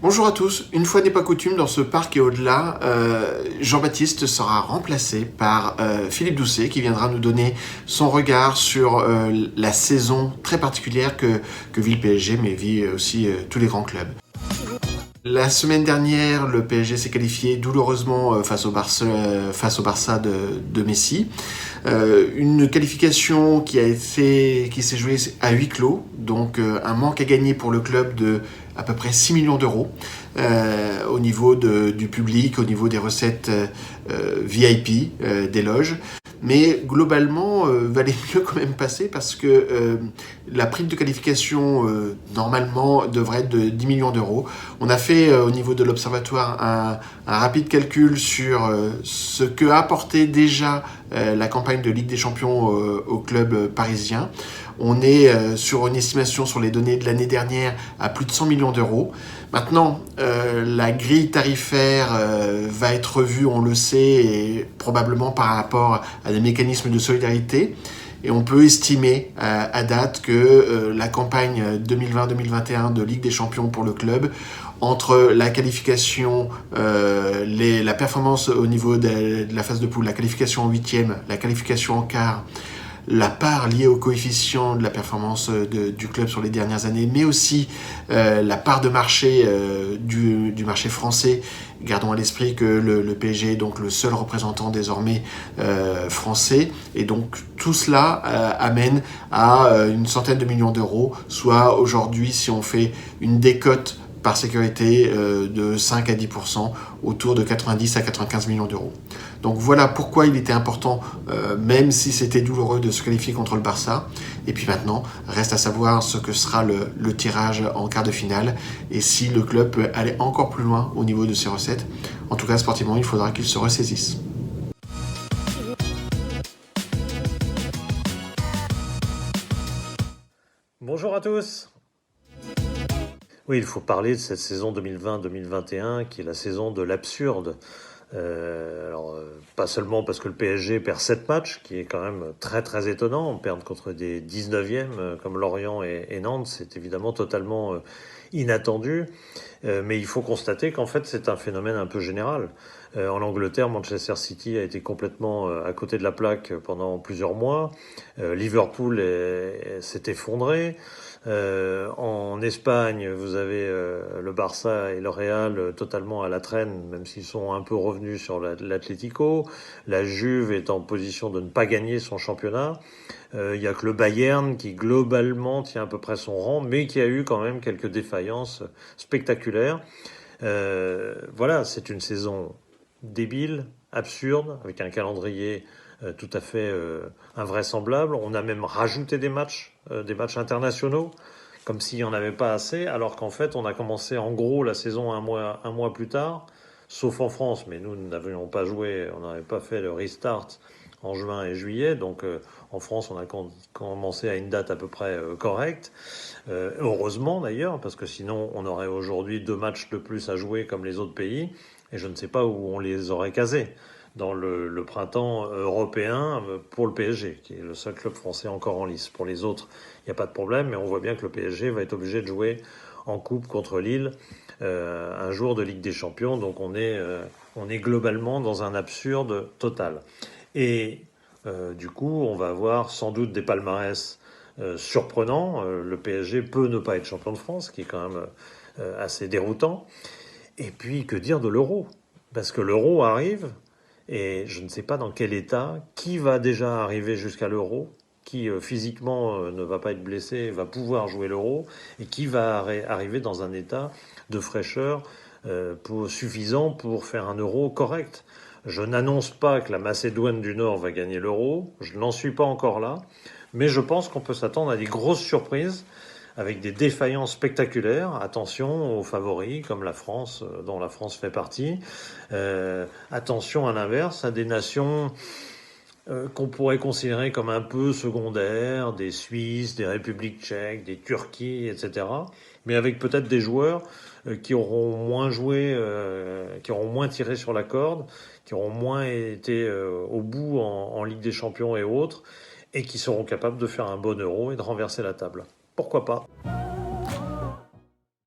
Bonjour à tous, une fois n'est pas coutume dans ce parc et au-delà, Jean-Baptiste sera remplacé par Philippe Doucet qui viendra nous donner son regard sur la saison très particulière que vit le PSG mais vit aussi tous les grands clubs. La semaine dernière, le PSG s'est qualifié douloureusement face au Barça de Messi. Une qualification qui s'est jouée à huis clos, donc un manque à gagner pour le club de à peu près 6 millions d'euros au niveau du public, au niveau des recettes VIP des loges. Mais globalement, valait mieux quand même passer parce que la prime de qualification, normalement, devrait être de 10 millions d'euros. On a fait, au niveau de l'Observatoire, un rapide calcul sur ce que a apporté déjà la campagne de Ligue des Champions au club parisien. On est sur une estimation sur les données de l'année dernière à plus de 100 millions d'euros. Maintenant, la grille tarifaire va être revue, on le sait, et probablement par rapport à des mécanismes de solidarité. Et on peut estimer à date que la campagne 2020-2021 de Ligue des Champions pour le club, entre la qualification, la performance au niveau de la phase de poule, la qualification en huitième, la qualification en quart, la part liée au coefficient de la performance du club sur les dernières années, mais aussi la part de marché du marché français. Gardons à l'esprit que le PSG est donc le seul représentant désormais français, et donc tout cela amène à une centaine de millions d'euros, soit aujourd'hui, si on fait une décote par sécurité de 5 à 10%, autour de 90 à 95 millions d'euros. Donc voilà pourquoi il était important, même si c'était douloureux, de se qualifier contre le Barça. Et puis maintenant, reste à savoir ce que sera le tirage en quart de finale et si le club peut aller encore plus loin au niveau de ses recettes. En tout cas, sportivement, il faudra qu'il se ressaisisse. Bonjour à tous. Oui, il faut parler de cette saison 2020-2021 qui est la saison de l'absurde. Pas seulement parce que le PSG perd 7 matchs, qui est quand même très très étonnant. Perdre contre des 19e comme Lorient et Nantes, c'est évidemment totalement inattendu. Mais il faut constater qu'en fait c'est un phénomène un peu général. En Angleterre, Manchester City a été complètement à côté de la plaque pendant plusieurs mois. Liverpool s'est effondré. En Espagne, vous avez le Barça et le Real totalement à la traîne, même s'ils sont un peu revenus sur l'Atlético. La Juve est en position de ne pas gagner son championnat. Il y a que le Bayern qui globalement tient à peu près son rang, mais qui a eu quand même quelques défaillances spectaculaires. Voilà, c'est une saison débile, absurde, avec un calendrier tout à fait invraisemblable. On a même rajouté des matchs internationaux, comme s'il n'y en avait pas assez, alors qu'en fait on a commencé en gros la saison un mois plus tard, sauf en France, mais nous n'avions pas joué, on n'avait pas fait le restart en juin et juillet, donc en France on a commencé à une date à peu près correcte. Heureusement d'ailleurs, parce que sinon on aurait aujourd'hui 2 matchs de plus à jouer comme les autres pays, et je ne sais pas où on les aurait casés dans le printemps européen pour le PSG, qui est le seul club français encore en lice. Pour les autres, il n'y a pas de problème, mais on voit bien que le PSG va être obligé de jouer en coupe contre Lille un jour de Ligue des Champions, donc on est globalement dans un absurde total. Et du coup, on va avoir sans doute des palmarès surprenants. Le PSG peut ne pas être champion de France, qui est quand même assez déroutant. Et puis, que dire de l'euro? Parce que l'euro arrive, et je ne sais pas dans quel état, qui va déjà arriver jusqu'à l'euro, qui physiquement ne va pas être blessé, va pouvoir jouer l'euro, et qui va arriver dans un état de fraîcheur suffisant pour faire un euro correct. Je n'annonce pas que la Macédoine du Nord va gagner l'euro, je n'en suis pas encore là, mais je pense qu'on peut s'attendre à des grosses surprises avec des défaillances spectaculaires. Attention aux favoris, comme la France, dont la France fait partie. Attention à l'inverse, à des nations qu'on pourrait considérer comme un peu secondaires, des Suisses, des Républiques tchèques, des Turquies, etc. Mais avec peut-être des joueurs qui auront moins joué, qui auront moins tiré sur la corde, qui auront moins été au bout en Ligue des Champions et autres, et qui seront capables de faire un bon euro et de renverser la table. Pourquoi pas ?